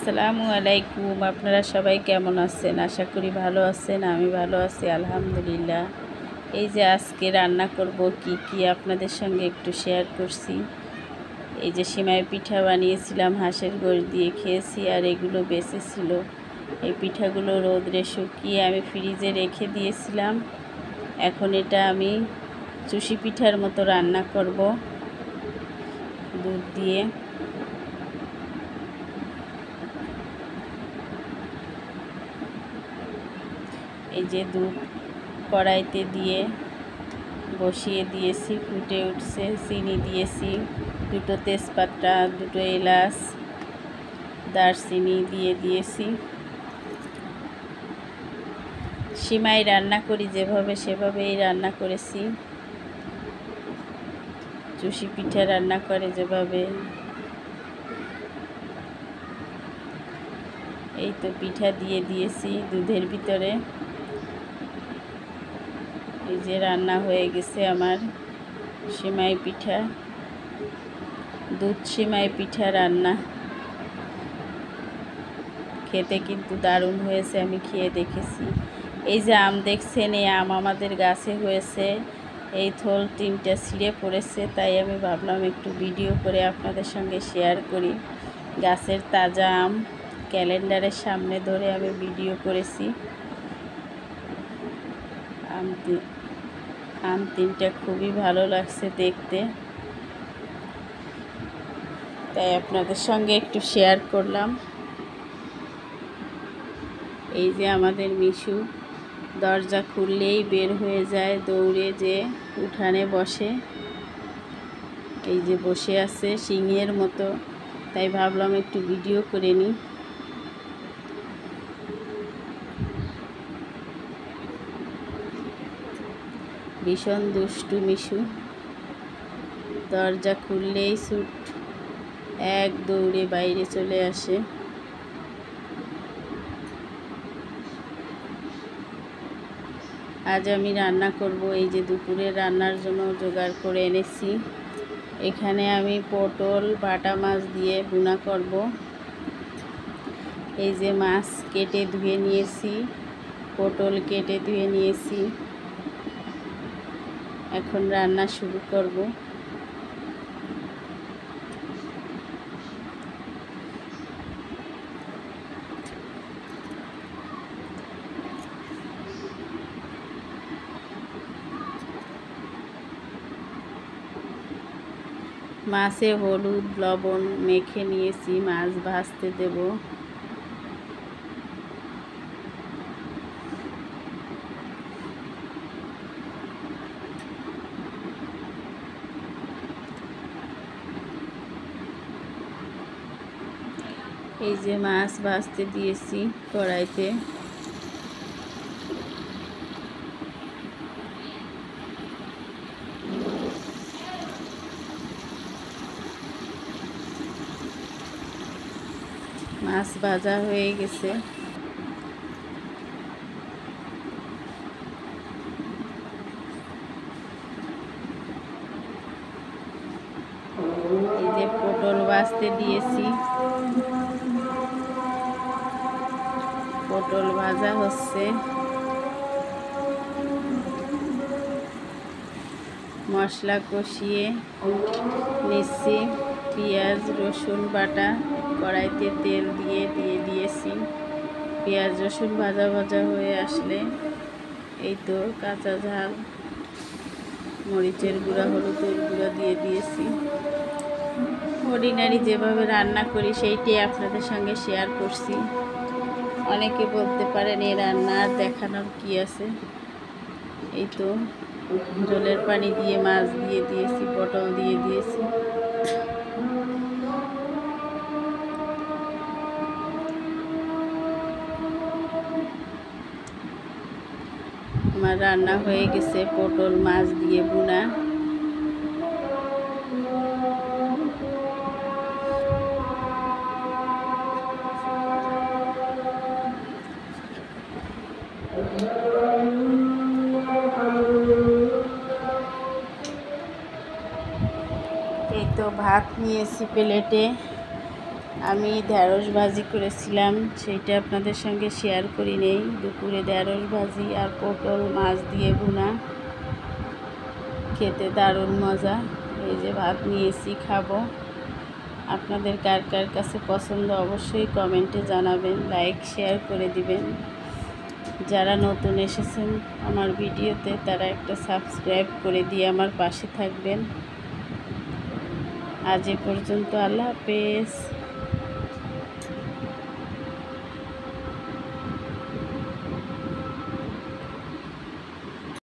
আসসালামু আলাইকুম। আপনারা সবাই কেমন আছেন? আশা করি ভালো আছেন। আমি ভালো আছি আলহামদুলিল্লাহ। এই যে আজকে রান্না করব কি আপনাদের সঙ্গে একটু শেয়ার করছি। এই যে সিমাই পিঠা বানিয়েছিলাম, হাঁসের গোশ দিয়ে খেয়েছি, আর এগুলো বেঁচেছিল। এই পিঠাগুলো রোদরে শুকিয়ে আমি ফ্রিজে রেখে দিয়েছিলাম। এখন এটা আমি চুষি পিঠার মতো রান্না করব দুধ দিয়ে। এই যে দুধ কড়াইতে দিয়ে বসিয়ে দিয়েছি, ফুটে উঠছে। চিনি দিয়েছি, দুটো তেজপাতা, দুটো এলাচ, দারচিনি দিয়ে দিয়েছি। সিমাই রান্না করি যেভাবে সেভাবেই রান্না করেছি। চুষি পিঠা রান্না করে যেভাবে, এই তো পিঠা দিয়ে দিয়েছি দুধের ভিতরে। এই যে রান্না হয়ে গেছে আমার সিমাই পিঠা, দুধ সিমাই পিঠা রান্না। খেতে কিন্তু দারুণ হয়েছে, আমি খেয়ে দেখেছি। এই যে আম দেখছেন, এই আম আমাদের গাছে হয়েছে। এই থোল 3টা ছিঁড়ে পড়েছে, তাই আমি ভাবলাম একটু ভিডিও করে আপনাদের সঙ্গে শেয়ার করি। গাছের তাজা আম ক্যালেন্ডারের সামনে ধরে আমি ভিডিও করেছি। আম 3টা খুবই ভালো লাগছে দেখতে, তাই আপনাদের সঙ্গে একটু শেয়ার করলাম। এই যে আমাদের মিশু দরজা খুললেই বের হয়ে যায় দৌড়ে, যে উঠানে বসে। এই যে বসে আছে সিংহের মতো, তাই ভাবলাম একটু ভিডিও করে নিই। ভীষণ দুষ্টু মিশু, দরজা খুললেই ছুট, এক দৌড়ে বাইরে চলে আসে। আজ আমি রান্না করব, এই যে দুপুরে রান্নার জন্য জোগাড় করে এনেছি। এখানে আমি পটল বাটা মাছ দিয়ে ভুনা করব। এই যে মাছ কেটে ধুয়ে নিয়েছি, পটল কেটে ধুয়ে নিয়েছি। এখন রান্না শুরু করব। মাছে হলুদ লবণ মেখে নিয়েছি, মাছ ভাজতে দেব। এই যে মাছ ভাজতে দিয়েছি কড়াইতে। মাছ ভাজা হয়ে গেছে। এই যে পটল ভাজতে দিয়েছি, পটল ভাজা হচ্ছে। মশলা কষিয়ে নিচ্ছি, পেঁয়াজ রসুন বাটা কড়াইতে তেল দিয়ে দিয়েছি। পেঁয়াজ রসুন ভাজা ভাজা হয়ে আসলে এই তো কাঁচা ঝাল, মরিচের গুঁড়া, হলুদের গুঁড়া দিয়ে দিয়েছি। অর্ডিনারি যেভাবে রান্না করি সেইটাই আপনাদের সঙ্গে শেয়ার করছি। অনেকে বলতে পারেন এই রান্না আর দেখানোর কি আছে। এই তো জলের পানি দিয়ে মাছ দিয়ে দিয়েছি, পটল দিয়ে দিয়েছি। আমার রান্না হয়ে গেছে পটল মাছ দিয়ে ভুনা। এই তো ভাত নিয়েছি প্লেটে, আমি ঢেঁড়স ভাজি করেছিলাম, সেইটা আপনাদের সঙ্গে শেয়ার করি নেই। দুপুরে ঢেঁড়স ভাজি আর পটল মাছ দিয়ে ভুনা, খেতে দারুণ মজা। এই যে ভাত নিয়েছি, খাবো। আপনাদের কার কার কাছে পছন্দ অবশ্যই কমেন্টে জানাবেন, লাইক শেয়ার করে দিবেন। যারা নতুন এসেছেন আমার ভিডিওতে তারা একটা সাবস্ক্রাইব করে দিয়ে আমার পাশে থাকবেন। আজ এ পর্যন্ত, আল্লাহ হাফেজ।